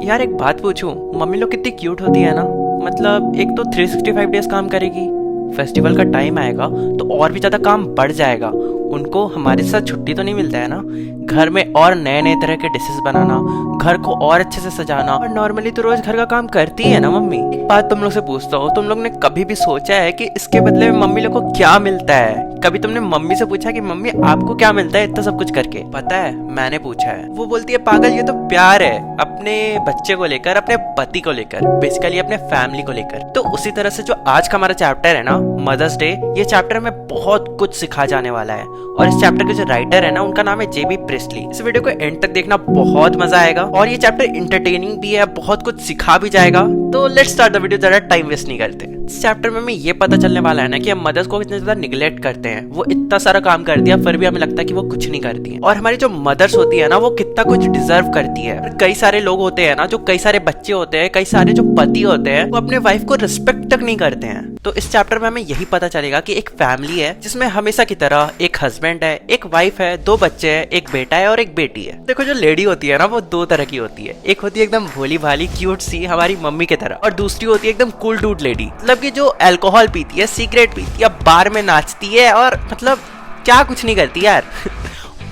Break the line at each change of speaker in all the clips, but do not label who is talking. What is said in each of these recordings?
यार एक बात पूछूं, मम्मी लोग कितनी क्यूट होती है ना। मतलब एक तो 365 डेज काम करेगी, फेस्टिवल का टाइम आएगा तो और भी ज़्यादा काम बढ़ जाएगा। उनको हमारे साथ छुट्टी तो नहीं मिलता है ना। घर में और नए नए तरह के डिशेस बनाना, घर को और अच्छे से सजाना, और नॉर्मली तो रोज घर का काम करती है ना मम्मी। एक बात तुम लोग से पूछता हूँ, तुम लोग ने कभी भी सोचा है कि इसके बदले में मम्मी लोग को क्या मिलता है? कभी तुमने मम्मी से पूछा कि मम्मी आपको क्या मिलता है इतना सब कुछ करके? पता है, मैंने पूछा है। वो बोलती है पागल ये तो प्यार है, अपने बच्चे को लेकर, अपने पति को लेकर, बेसिकली अपने फैमिली को लेकर। तो उसी तरह से जो आज का हमारा चैप्टर है ना, मदर्स डे, ये चैप्टर में बहुत कुछ सिखा जाने वाला है। और इस चैप्टर के जो राइटर है ना, उनका नाम है जेबी प्रिस्टली। इस वीडियो को एंड तक देखना, बहुत मजा आएगा। और ये चैप्टर इंटरटेनिंग भी है, बहुत कुछ सिखा भी जाएगा। तो लेट्स स्टार्ट द वीडियो, ज्यादा टाइम वेस्ट नहीं करते। इस चैप्टर में हमें ये पता चलने वाला है ना कि हम मदर्स को कितने ज्यादा निगलेक्ट करते हैं। वो इतना सारा काम करती है, फिर भी हमें लगता है कि वो कुछ नहीं करती है। और हमारी जो मदर्स होती है ना, वो कितना कुछ डिजर्व करती है। और कई सारे लोग होते हैं ना, जो कई सारे बच्चे होते हैं, कई सारे जो पति होते हैं, वो अपने वाइफ को रिस्पेक्ट तक नहीं करते हैं। तो इस चैप्टर में हमें यही पता चलेगा कि एक फैमिली है जिसमें हमेशा की तरह एक हस्बैंड है, एक वाइफ है, दो बच्चे हैं, एक बेटा है और एक बेटी है। देखो जो लेडी होती है ना, वो दो तरह की होती है। एक होती है एकदम भोली भाली क्यूट सी हमारी मम्मी की तरह, और दूसरी होती है एकदम कूल डूड लेडी, मतलब कि जो अल्कोहल पीती है, सिगरेट पीती है, बार में नाचती है, और मतलब क्या कुछ नहीं करती यार।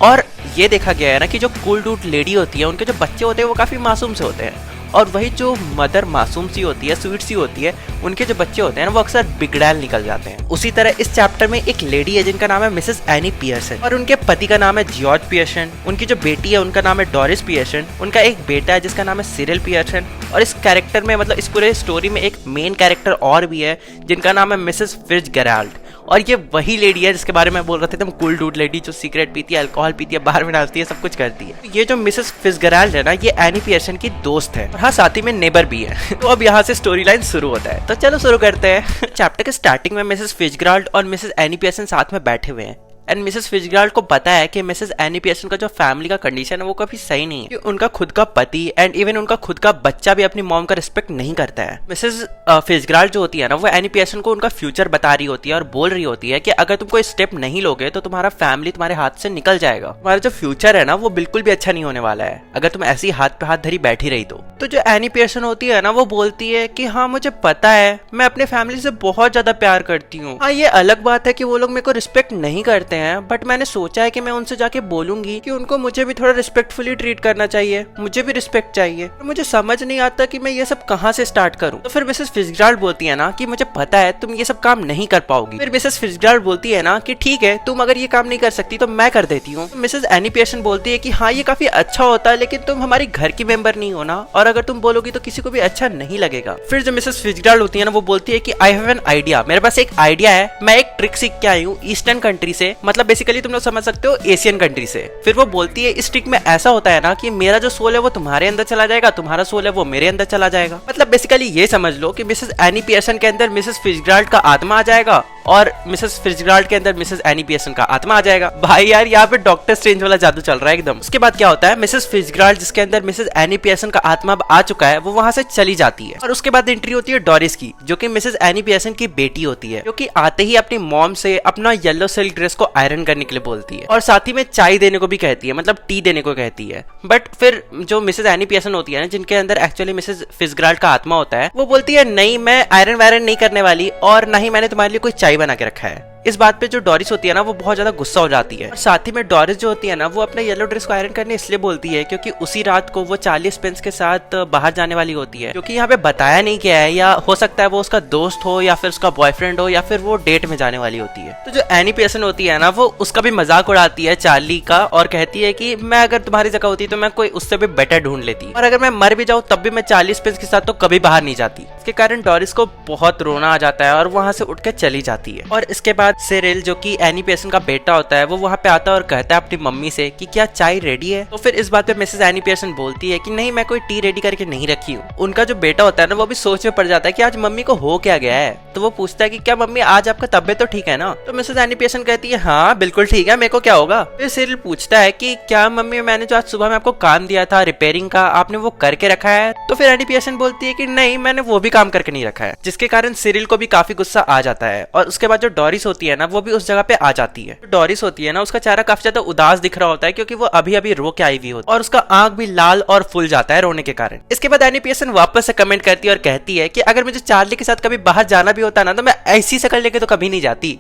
और ये देखा गया है ना कि जो कूल डूड लेडी होती है, उनके जो बच्चे होते हैं वो काफी मासूम से होते हैं। और वही जो मदर मासूम सी होती है, स्वीट सी होती है, उनके जो बच्चे होते हैं ना, वो अक्सर बिगड़ैल निकल जाते हैं। उसी तरह इस चैप्टर में एक लेडी है जिनका नाम है मिसेस एनी पियर्सन, और उनके पति का नाम है जॉर्ज पियर्सन। उनकी जो बेटी है उनका नाम है डोरिस पियर्सन। उनका एक बेटा है जिसका नाम है सिरिल पियर्सन। और इस कैरेक्टर में, मतलब इस पूरे स्टोरी में एक मेन कैरेक्टर और भी है जिनका नाम है मिसेस फिट्जगेराल्ड। और ये वही लेडी है जिसके बारे में बोल रहे थे एकदम कूल डूड लेडी, जो सिगरेट पीती है, अल्कोहल पीती है, बाहर में नाचती है, सब कुछ करती है। ये जो मिसेस फिट्जगेराल्ड है ना, ये एनी पियर्सन की दोस्त है, और हाँ साथ ही में नेबर भी है। तो अब यहाँ से स्टोरी लाइन शुरू होता है। तो चलो शुरू करते हैं। चैप्टर के स्टार्टिंग में मिसेस फिट्जगेराल्ड और मिसेस एनी पियर्सन साथ में बैठे हुए हैं। एंड मिसेस फिट्जगेराल्ड को पता है कि मिसेस एनी पियर्सन का जो फैमिली का कंडीशन है वो काफी सही नहीं है। उनका खुद का पति एंड इवन उनका खुद का बच्चा भी अपनी मॉम का रिस्पेक्ट नहीं करता है। मिसेस फिट्जगेराल्ड जो होती है ना, वो एनी पियर्सन को उनका फ्यूचर बता रही होती है और बोल रही होती है कि अगर तुम कोई स्टेप नहीं लोगे तो तुम्हारा फैमिली तुम्हारे हाथ से निकल जाएगा। तुम्हारा जो फ्यूचर है ना, वो बिल्कुल भी अच्छा नहीं होने वाला है अगर तुम ऐसी हाथ पे हाथ धरी बैठी रही तो जो एनी पियर्सन होती है ना, वो बोलती है कि हाँ मुझे पता है, मैं अपने फैमिली से बहुत ज्यादा प्यार करती हूँ। हाँ ये अलग बात है कि वो लोग मेरे को रिस्पेक्ट नहीं करते हैं, बट मैंने सोचा है कि मैं उनसे जाके बोलूंगी कि उनको मुझे भी थोड़ा रिस्पेक्टफुली ट्रीट करना चाहिए, मुझे भी रिस्पेक्ट चाहिए। मुझे समझ नहीं आता कि मैं ये सब कहाँ से स्टार्ट करूँ। तो फिर मिसेस फिट्जगेराल्ड बोलती है ना कि मुझे पता है तुम ये सब काम नहीं कर पाओगी। फिर मिसेस फिट्जगेराल्ड बोलती है ना कि ठीक है, तुम अगर ये काम नहीं कर सकती तो मैं कर देती हूँ। तो मिसेस एनी पियर्सन बोलती है कि हाँ ये काफी अच्छा होता है, लेकिन तुम हमारी घर की मेंबर नहीं हो ना, और अगर तुम बोलोगी तो किसी को भी अच्छा नहीं लगेगा। फिर जो मिसेस फिट्जगेराल्ड होती है ना, वो बोलती है कि आई हैव एन आइडिया, मेरे पास एक आइडिया है, मैं एक ट्रिक सीख के आई हूँ ईस्टर्न कंट्री से, मतलब बेसिकली तुम लोग समझ सकते हो एशियन कंट्री से। फिर वो बोलती है इस ट्रिक में ऐसा होता है ना कि मेरा जो सोल है वो तुम्हारे अंदर चला जाएगा, तुम्हारा सोल है वो मेरे अंदर चला जाएगा। मतलब बेसिकली ये समझ लो कि मिसेस एनी पियर्सन के अंदर मिसेस फिट्जगेराल्ड का आत्मा आ जाएगा और मिसेस फिट्जगेराल्ड के अंदर मिसेस एनी पियर्सन का आत्मा आ जाएगा। भाई यार यहाँ पे डॉक्टर स्ट्रेंज वाला जादू चल रहा है एकदम। उसके बाद क्या होता है, मिसेस फिट्जगेराल्ड जिसके अंदर मिसेस एनी पियर्सन का आत्मा आ चुका है, वो वहां से चली जाती है। और उसके बाद एंट्री होती है डोरिस की, जो कि मिसेस एनी पियर्सन की बेटी होती है, जो कि आते ही अपनी मॉम से अपना येलो सिल्क ड्रेस को आयरन करने के लिए बोलती है, और साथ ही में चाय देने को भी कहती है, मतलब टी देने को कहती है। बट फिर जो मिसेस एनी पियर्सन होती है ना, जिनके अंदर एक्चुअली मिसेस फिट्जगेराल्ड का आत्मा होता है, वो बोलती है नहीं मैं आयरन वायरन नहीं करने वाली, और ना ही मैंने तुम्हारे लिए कोई चाय बना के रखा है। इस बात पे जो डोरिस होती है ना, वो बहुत ज्यादा गुस्सा हो जाती है। और साथ ही में डोरिस जो होती है ना, वो अपने येलो ड्रेस को आयरन करने इसलिए बोलती है क्योंकि उसी रात को वो चार्ली स्पेंस के साथ बाहर जाने वाली होती है, क्योंकि यहाँ पे बताया नहीं गया है, या हो सकता है वो उसका दोस्त हो, या फिर उसका बॉयफ्रेंड हो, या फिर वो डेट में जाने वाली होती है। तो जो एनी पियर्सन होती है ना, वो उसका भी मजाक उड़ाती है चार्ली का, और कहती है कि मैं अगर तुम्हारी जगह होती तो मैं कोई उससे भी बेटर ढूंढ लेती, और अगर मैं मर भी जाऊँ तब भी मैं चार्ली स्पेंस के साथ तो कभी बाहर नहीं जाती। इसके कारण डोरिस को बहुत रोना आ जाता है और वहां से उठ के चली जाती है। और इसके बाद सिरिल जो कि एनी पियर्सन का बेटा होता है, वो वहां पे आता है और कहता है अपनी मम्मी से कि क्या चाय रेडी है। तो फिर इस बात पे मिसेस एनी पियर्सन बोलती है कि नहीं मैं कोई टी रेडी करके नहीं रखी हूँ। उनका जो बेटा होता है ना, वो भी सोच में पड़ जाता है कि आज मम्मी को हो क्या गया है। तो वो पूछता है कि क्या मम्मी आज आपका तबियत तो ठीक है ना। तो मिसेस एनी पियर्सन कहती है हाँ बिल्कुल ठीक है, मेरे को क्या होगा। फिर सिरिल पूछता है कि क्या मम्मी मैंने जो आज सुबह में आपको काम दिया था रिपेयरिंग का, आपने वो करके रखा है। तो फिर एनी पियर्सन बोलती है कि नहीं मैंने वो भी काम करके नहीं रखा है, जिसके कारण सिरिल को भी काफी गुस्सा आ जाता है। और उसके बाद जो डोरिस होती है ना वो भी उस जगह पे आ जाती है। डोरिस होती है ना उसका चेहरा काफी ज्यादा उदास दिख रहा होता है क्योंकि वो अभी अभी रो के आई हुई होती है और उसका आंख भी लाल और फूल जाता है रोने के कारण। इसके बाद एनी पीयर्सन वापस से कमेंट करती है और कहती है कि अगर मुझे चार्ली के साथ कभी बाहर जाना भी होता ना तो मैं ऐसी शक्ल लेके तो कभी नहीं जाती।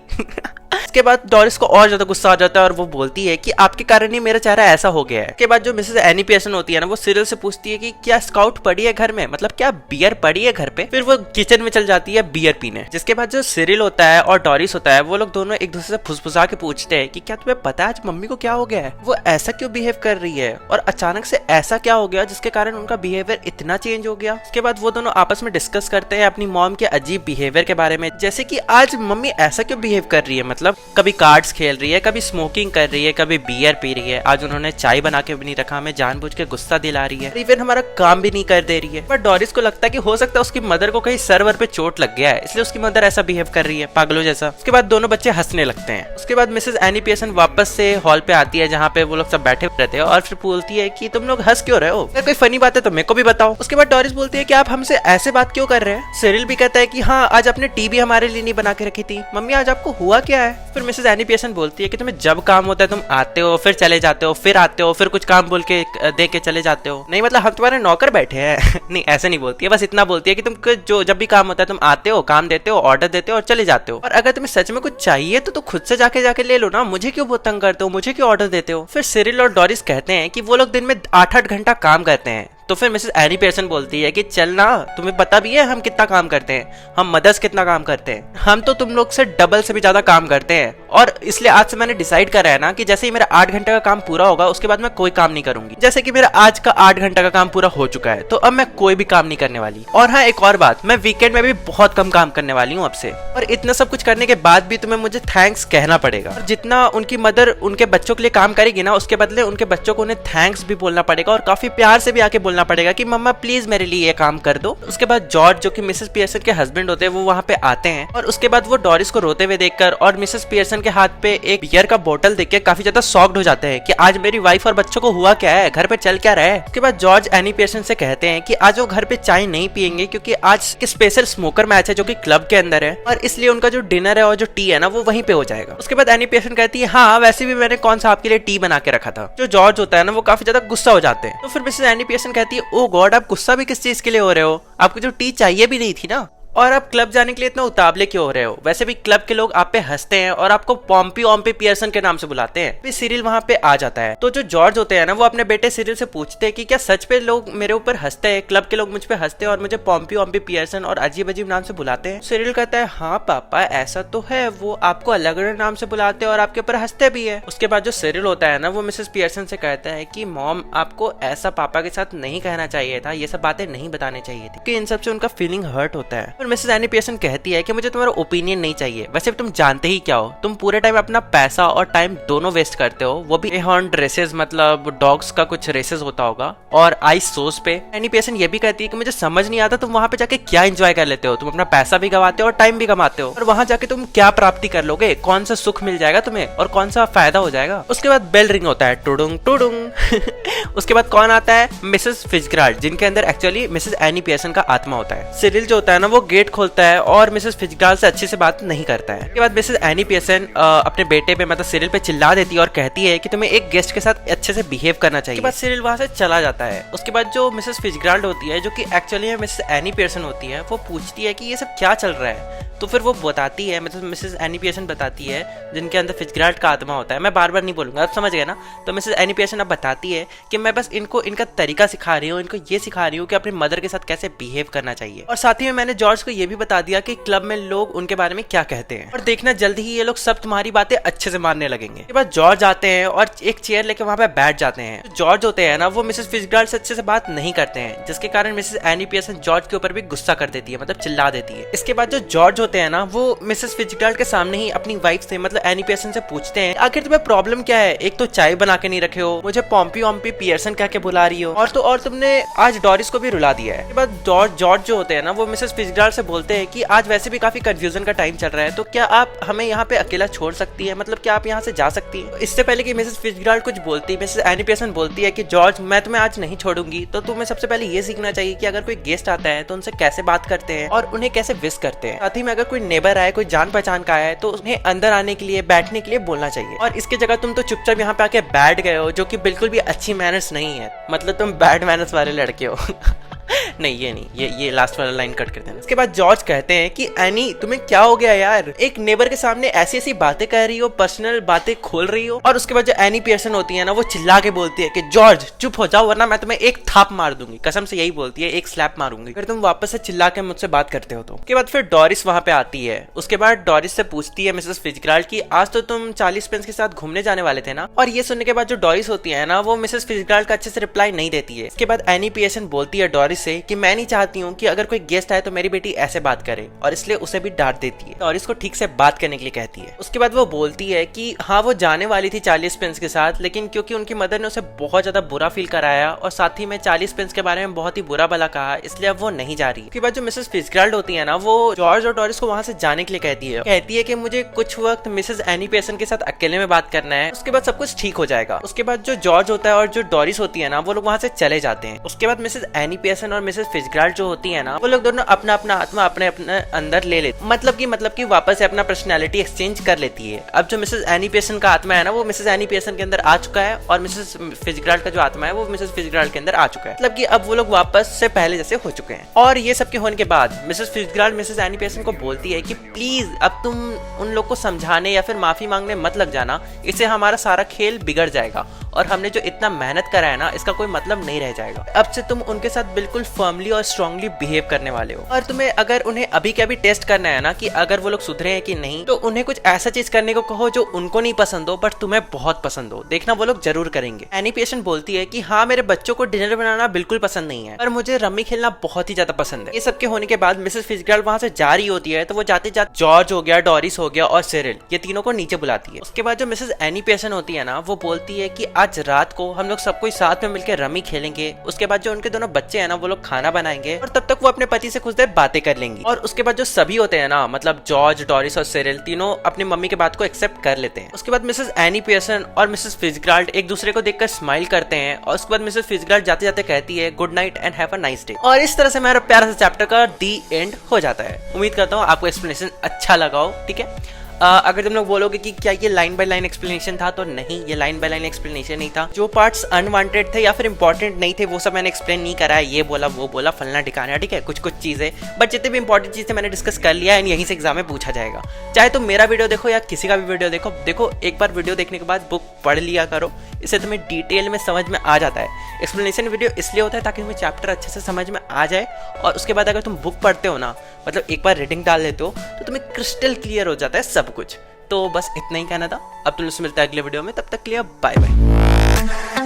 इसके बाद डोरिस को और ज्यादा गुस्सा आ जाता है और वो बोलती है कि आपके कारण ही मेरा चेहरा ऐसा हो गया है। इसके बाद जो मिसेस एनी पीयर्सन होती है ना वो सिरिल से पूछती है कि क्या स्काउट पड़ी है घर में, मतलब क्या बियर पड़ी है घर पे। फिर वो किचन में चल जाती है बियर पीने। जिसके बाद जो सिरिल होता है और डोरिस होता है वो लोग दोनों एक दूसरे से फुसफुसा के पूछते हैं कि क्या तुम्हें पता है आज मम्मी को क्या हो गया है, वो ऐसा क्यों बिहेव कर रही है और अचानक से ऐसा क्या हो गया जिसके कारण उनका बिहेवियर इतना चेंज हो गया। उसके बाद वो दोनों आपस में डिस्कस करते हैं अपनी मॉम के अजीब बिहेवियर के बारे में, जैसे कि आज मम्मी ऐसा क्यों बिहेव कर रही है, मतलब कभी कार्ड्स खेल रही है, कभी स्मोकिंग कर रही है, कभी बियर पी रही है, आज उन्होंने चाय बना के भी नहीं रखा, हमें जानबूझ के गुस्सा दिला रही है, इवन हमारा काम भी नहीं कर दे रही है। पर डोरिस को लगता है कि हो सकता है उसकी मदर को कहीं सर्वर पे चोट लग गया है इसलिए उसकी मदर ऐसा बिहेव कर रही है पागलों जैसा। उसके बाद दोनों बच्चे हंसने लगते हैं। उसके बाद मिसेस एनी पीयर्सन वापस से हॉल पे आती है जहाँ पे वो लोग सब बैठे रहते हैं और फिर बोलती है कि तुम लोग हंस क्यों रहे हो, अगर कोई फनी बात है तो मेरे को भी बताओ। उसके बाद डोरिस बोलती है कि आप हमसे ऐसे बात क्यों कर रहे हैं। सिरिल भी कहता है कि हाँ आज आपने टी भी हमारे लिए नहीं बना के रखी थी, मम्मी आज आपको हुआ क्या है। फिर मिसेस एनी पीयर्सन बोलती है कि तुम्हें जब काम होता है तुम आते हो फिर चले जाते हो, फिर आते हो फिर कुछ काम बोल के दे के चले जाते हो, नहीं मतलब हम तुम्हारे नौकर बैठे हैं। नहीं ऐसे नहीं बोलती है, बस इतना बोलती है कि तुम जो जब भी काम होता है तुम आते हो, काम देते हो, ऑर्डर देते हो और चले जाते हो, और अगर तुम्हें सच में कुछ चाहिए तो खुद से जाके ले लो ना, मुझे क्यों बहुत तंग करते हो, मुझे क्यों ऑर्डर देते हो। फिर सिरिल और डोरिस कहते हैं कि वो लोग दिन में 8-8 घंटा काम करते हैं। तो फिर मिसेस एनी पीयर्सन बोलती है कि चल ना, तुम्हें पता भी है हम कितना काम करते हैं, हम मदर्स कितना काम करते हैं, हम तो तुम लोग से डबल से भी ज्यादा काम करते हैं, और इसलिए आज से मैंने डिसाइड करा है ना कि जैसे ही मेरा 8 घंटे का काम पूरा होगा उसके बाद मैं कोई काम नहीं करूंगी। जैसे कि मेरा आज का 8 घंटे का काम पूरा हो चुका है तो अब मैं कोई भी काम नहीं करने वाली। और हाँ एक और बात, मैं वीकेंड में भी बहुत कम काम करने वाली हूँ अब से। और इतना सब कुछ करने के बाद भी तुम्हें मुझे थैंक्स कहना पड़ेगा, और जितना उनकी मदर उनके बच्चों के लिए काम करेगी ना उसके बदले उनके बच्चों को उन्हें थैंक्स भी बोलना पड़ेगा और काफी प्यार से भी आके बोलना पड़ेगा कि मम्मा प्लीज मेरे लिए ये काम कर दो। उसके बाद जॉर्ज जो कि मिसेस पीयर्सन के हस्बैंड होते हैं वो वहाँ पे आते हैं और उसके बाद वो डोरिस को रोते हुए देखकर और मिसेस पीयर्सन के हाथ पे एक बियर का बोतल देखकर काफी ज्यादा शॉक्ड हो जाते हैं कि आज मेरी वाइफ और बच्चों को हुआ क्या है, घर पे चल क्या रहा है। उसके बाद जॉर्ज एनी पीयर्सन से कहते हैं कि आज वो घर पे चाय नहीं पियेंगे क्योंकि आज के स्पेशल स्मोकर मैच है जो कि क्लब के अंदर है, और इसलिए उनका जो डिनर है और जो टी है ना वो वहीं पे हो जाएगा। उसके बाद एनी पीयर्सन कहती है हाँ वैसे भी मैंने कौन सा आपके लिए टी बना के रखा था। जो जॉर्ज होता है ना वो काफी ज्यादा गुस्सा हो जाते हैं। तो फिर मिसेस एनी पीयर्सन कहती है ओ गॉड आप गुस्सा भी किस चीज के लिए हो रहे हो, आपको जो टी चाहिए भी नहीं थी ना, और आप क्लब जाने के लिए इतना उतावले क्यों हो रहे हो, वैसे भी क्लब के लोग आप पे हंसते हैं और आपको पॉम्पी ऑम्पी पियर्सन के नाम से बुलाते हैं। फिर सिरिल वहाँ पे आ जाता है। तो जो जॉर्ज होते हैं ना वो अपने बेटे सिरिल से पूछते हैं कि क्या सच पे लोग मेरे ऊपर हंसते हैं, क्लब के लोग मुझ पे हंसते हैं और मुझे पॉम्पी ऑम्पी पियर्सन और अजीब अजीब नाम से बुलाते हैं। सिरिल कहता है हाँ पापा ऐसा तो है, वो आपको अलग अलग नाम से बुलाते हैं और आपके ऊपर हंसते भी है। उसके बाद जो सिरिल होता है ना वो मिसेस पियर्सन से कहता है कि मॉम आपको ऐसा पापा के साथ नहीं कहना चाहिए था, ये सब बातें नहीं बतानी चाहिए थी, कि इन सब से उनका फीलिंग हर्ट होता है। और मिसेस एनी पीयर्सन कहती है कि मुझे तुम्हारा ओपिनियन नहीं चाहिए, वैसे तुम जानते ही क्या हो, तुम पूरे टाइम अपना पैसा और टाइम दोनों वेस्ट करते हो, वो भी हॉर्न रेसेस, मतलब डॉग्स का कुछ रेसेस होता होगा, और आइस सोस पे। एनी पीयर्सन ये भी कहती है कि मुझे समझ नहीं आता तुम वहां पे जाके क्या एंजॉय कर लेते हो, तुम अपना पैसा भी गवाते हो और टाइम भी कमाते हो, और वहां जाके तुम क्या प्राप्ति कर लोगे, कौन सा सुख मिल जाएगा तुम्हें और कौन सा फायदा हो जाएगा। उसके बाद बेल रिंग होता है, टुडुंग टुडुंग। उसके बाद कौन आता है, मिसेस फिट्जगेराल्ड, जिनके अंदर एक्चुअली मिसेस एनी पीयर्सन का आत्मा होता है। सिरिल जो होता है ना वो गेट खोलता है और मिसेस फिट्जगेराल्ड से अच्छे से बात नहीं करता है। उसके बाद मिसेस एनी पीयर्सन अपने बेटे पे मतलब सिरिल पे चिल्ला देती है और कहती है कि तुम्हें एक गेस्ट के साथ अच्छे से बिहेव करना चाहिए। उसके बाद सिरिल वहां से चला जाता है। उसके बाद जो मिसेस फिट्जगेराल्ड होती है जो कि एक्चुअली मिसेस एनी पीयर्सन होती है, वो पूछती है कि ये सब क्या चल रहा है। तो फिर वो बताती है, मतलब मिसेस एनी पीयर्सन बताती है, जिनके अंदर फिट्जगेराल्ड का आत्मा होता है, मैं बार बार नहीं बोलूंगा आप समझ गए ना। तो मिसेस एनी पीयर्सन अब बताती है कि मैं बस इनको इनका तरीका सिखा रही हूँ, इनको ये सिखा रही हूँ कि अपनी मदर के साथ कैसे बिहेव करना चाहिए। और साथ ही में मैंने जॉर्ज को ये भी बता दिया कि क्लब में लोग उनके बारे में क्या कहते हैं, और देखना जल्दी ही ये लोग सब तुम्हारी बातें अच्छे से मानने लगेंगे। उसके बाद जॉर्ज आते हैं और एक चेयर लेके वहां पे बैठ जाते हैं। जॉर्ज होते हैं ना वो मिसेस फिट्जगेराल्ड से अच्छे से बात नहीं करते हैं, जिसके कारण मिसेस एनी पीयर्सन जॉर्ज के ऊपर भी गुस्सा कर देती है, मतलब चिल्ला देती है। इसके बाद जो जॉर्ज होते हैं ना वो मिसेस फिट्जगेराल्ड के सामने ही अपनी वाइफ से मतलब एनी पीयर्सन से पूछते हैं आखिर तुम्हें प्रॉब्लम क्या है, एक तो चाय बना के नहीं रखे हो, मुझे पॉम्पी ऑम्पी पियर्सन कहके बुला रही हो, और तो और तुमने आज डोरिस को भी रुला दिया है। इसके बाद जॉर्ज जो होते हैं ना वो मिसेस फिट्जगेराल्ड फिजगार्ड से बोलते हैं कि आज वैसे भी काफी कंफ्यूजन का टाइम चल रहा है, तो क्या आप हमें यहाँ पे अकेला छोड़ सकती है, मतलब क्या आप यहाँ से जा सकती है। इससे पहले कि मिसेस फिजगार्ड कुछ बोलती है, मिसेस एनी पियर्सन बोलती है कि जॉर्ज मैं तुम्हें आज नहीं छोड़ूंगी, तो तुम्हें सबसे पहले ये सीखना चाहिए कि अगर कोई गेस्ट आता है तो उनसे कैसे बात करते हैं और उन्हें कैसे विश करते हैं। साथ ही में अगर कोई नेबर आए, कोई जान पहचान का आए, तो उन्हें अंदर आने के लिए, बैठने के लिए बोलना चाहिए। और इसके जगह तुम तो चुपचाप यहाँ पे आके बैठ गए हो, जो कि बिल्कुल भी अच्छी मैनर्स नहीं है, मतलब तुम बैड मैनर्स वाले लड़के हो। नहीं ये नहीं, ये लास्ट वाला लाइन कट कर देना। इसके बाद जॉर्ज कहते हैं कि एनी तुम्हें क्या हो गया यार, एक नेबर के सामने ऐसी ऐसी बातें कह रही हो, पर्सनल बातें खोल रही हो। और उसके बाद जो एनी पियर्सन होती है ना, वो चिल्ला के बोलती है कि जॉर्ज चुप हो जाओ वरना मैं तुम्हें एक थाप मार दूंगी, कसम से यही बोलती है, एक स्लैप मारूंगी फिर तुम वापस से चिल्ला के मुझसे बात करते हो। तो उसके बाद फिर डोरिस वहां पे आती है। उसके बाद डोरिस से पूछती है मिसेस फिजगार्ड की आज तो तुम 40 पेंस के साथ घूमने जाने वाले थे ना। और ये सुनने के बाद जो डोरिस होती है ना, वो मिसेस फिजगार्ड का अच्छे से रिप्लाई नहीं देती है। इसके बाद एनी पियर्सन बोलती है डोरिस से कि मैं नहीं चाहती हूँ कि अगर कोई गेस्ट आए तो मेरी बेटी ऐसे बात करे, और इसलिए उसे भी डांट देती है और इसको ठीक से बात करने के लिए कहती है। उसके बाद वो बोलती है कि हाँ वो जाने वाली थी 40 पेंस के साथ, लेकिन क्योंकि उनकी मदर ने उसे बहुत ज्यादा बुरा फील कराया और साथ ही में 40 पेंस के बारे में बहुत ही बुरा भला कहा, इसलिए अब वो नहीं जा रही। उसके बाद जो मिसेस फिजगार्ड होती है ना, वो जॉर्ज और डोरिस को वहां से जाने के लिए कहती है कि मुझे कुछ वक्त मिसेस एनी पियर्सन के साथ अकेले में बात करना है, उसके बाद सब कुछ ठीक हो जाएगा। उसके बाद जो जॉर्ज होता है और जो डोरिस होती है ना, वो लोग वहां से चले जाते हैं। उसके बाद मिसेस एनी पियर्सन और मिसेस फिजगार्ड जो होती है ना, वो लोग दोनों अपना अपना आत्मा अपने अपने अंदर ले लेते, मतलब कि वापस से अपना पर्सनालिटी एक्सचेंज कर लेती है। अब जो मिसेस एनी पियर्सन का आत्मा है ना, वो मिसेस एनी पियर्सन के अंदर आ चुका है और मिसेस फिजगार्ड का जो आत्मा है वो मिसेस फिजगार्ड के अंदर आ चुका है, मतलब कि अब वो लोग वापस से पहले जैसे हो चुके हैं। और ये सब के होने के बाद मिसेस फिजगार्ड मिसेस एनी पियर्सन को बोलती है कि प्लीज अब तुम उन लोग को समझाने या फिर माफी मांगने मत लग जाना, इससे हमारा सारा खेल बिगड़ जाएगा और हमने जो इतना मेहनत करा है ना, इसका कोई मतलब नहीं रह जाएगा। अब से तुम उनके साथ बिल्कुल फर्मली और स्ट्रांगली बिहेव करने वाले हो, और तुम्हें अगर उन्हें अभी के अभी टेस्ट करना है ना कि अगर वो लोग सुधरे हैं कि नहीं, तो उन्हें कुछ ऐसा चीज करने को कहो जो उनको नहीं पसंद हो बट तुम्हें बहुत पसंद हो, देखना वो लोग जरूर करेंगे। एनी पियर्सन बोलती है कि हाँ मेरे बच्चों को डिनर बनाना बिल्कुल पसंद नहीं है, पर मुझे रम्मी खेलना बहुत ही ज्यादा पसंद है। ये सब के होने के बाद मिसेस फिजगार्ड वहां से जा रही होती है, तो वो जाते जाते जॉर्ज हो गया, डोरिस हो गया और सिरिल, ये तीनों को नीचे बुलाती है। उसके बाद जो मिसेस एनी पियर्सन होती है ना, वो बोलती है कि आज रात को हम लोग सब कोई साथ में मिलकर रमी खेलेंगे। उसके बाद जो उनके दोनों बच्चे हैं ना, वो लोग खाना बनाएंगे और तब तक वो अपने पति से कुछ देर बातें कर लेंगी। और उसके बाद जो सभी होते हैं ना, मतलब जॉर्ज, डोरिस और सिरिल, तीनों अपनी मम्मी के बात को एक्सेप्ट कर लेते हैं। उसके बाद मिसेस एनी पियर्सन और मिसेस फिजगार्ड एक दूसरे को देखकर स्माइल करते हैं और उसके बाद मिसेस फिजगार्ड जाते जाते कहती है good night and have a nice day. और इस तरह से मेरा प्यारा सा चैप्टर का दी एंड हो जाता है। उम्मीद करता हूँ आपको एक्सप्लेनेशन अच्छा लगा हो, ठीक है। अगर तुम लोग बोलोगे कि क्या ये लाइन बाय लाइन एक्सप्लेनेशन था, तो नहीं, ये लाइन बाय लाइन एक्सप्लेनेशन नहीं था। जो पार्ट्स अनवांटेड थे या फिर इंपॉर्टेंट नहीं थे वो सब मैंने एक्सप्लेन नहीं करा है, ये बोला वो बोला फलना ठिकाना, ठीक है, कुछ चीजें, बट जितने भी इंपॉर्टेंट चीजें मैंने डिस्कस कर लिया है, यहीं से एग्जाम में पूछा जाएगा। चाहे तुम मेरा वीडियो देखो या किसी का भी वीडियो देखो, एक बार वीडियो देखने के बाद बुक पढ़ लिया करो, इससे तुम्हें डिटेल में समझ में आ जाता है। एक्सप्लेनेशन वीडियो इसलिए होता है ताकि तुम्हें चैप्टर अच्छे से समझ में आ जाए, और उसके बाद अगर तुम बुक पढ़ते हो ना, मतलब एक बार रीडिंग डाल लेते हो, तो तुम्हें क्रिस्टल क्लियर हो जाता है सब कुछ। तो बस इतना ही कहना था। अब तुम लोग से मिलता है अगले वीडियो में, तब तक के लिए बाय बाय।